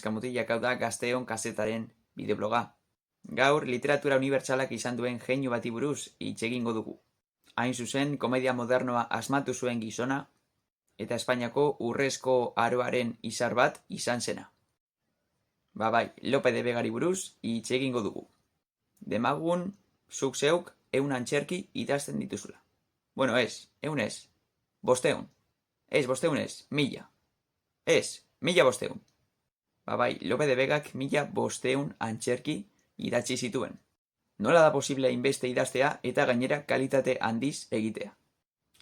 neska mutilak, hau da Gazteon kazetaren bideobloga. Gaur literatura unibertsalak izan duen jeinu bati buruz hitz egingo dugu. Hain zuzen, komedia modernoa asmatu zuen gizona eta Espainiako urrezko aroaren izar bat izan zena. Bai, Lope de Vegari buruz hitz egingo dugu. Demagun, zuk zeuk, 100 antzerki idazten dituzula. Bueno, ez, 100 ez. 500. Ez, 500 ez, 1000. Ez, 1500. Bai, Lope de Vegak 1500 antzerki idatzi zituen. Nola da posible hainbeste idaztea eta gainera kalitate handiz egitea?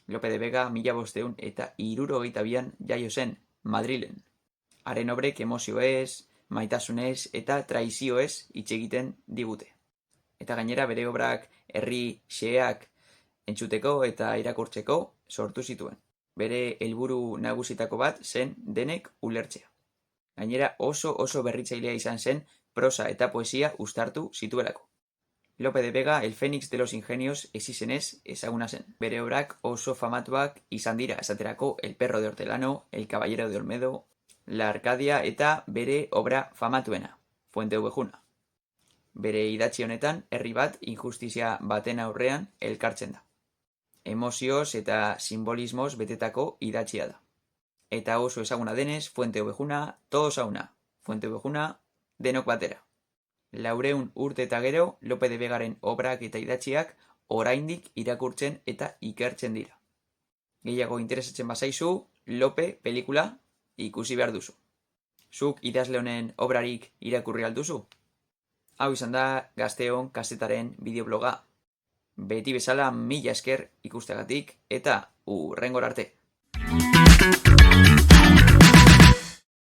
Lope de Vega 1572an jaio zen, Madrilen. Haren obrek emozioez, maitasunez eta traizioez hitz egiten digute. Eta gainera bere obrak herri xeheak entzuteko eta irakurtzeko sortu zituen. Bere helburu nagusitako bat zen denek ulertzea. Gainera oso berritzailea izan zen prosa eta poesia uztartu zituelako. Lope de Vega, el Fénix de los Ingenios ezizenez ezaguna zen. Bere obrak oso famatuak izan dira, esaterako El perro de Hortelano, El caballero de Olmedo, La Arcadia eta bere obra famatuena, Fuente Ovejuna. Bere idatzi honetan, herri bat injustizia baten aurrean elkartzen da. Emozioz eta simbolismoz betetako idatzia da. Eta oso ezaguna denez, Fuente Ovejuna, todos a una. Fuente Ovejuna, denok batera. 400 urte eta gero, Lope de Vegaren obrak eta idatziak oraindik irakurtzen eta ikertzen dira. Gehiago interesatzen bazaizu, Lope pelikula ikusi behar duzu. Zuk idazle honen obrarik irakurri alduzu? Hau izan da Gazteon kazetaren bideobloga. Beti bezala 1000 esker ikusteagatik eta hurrengora arte.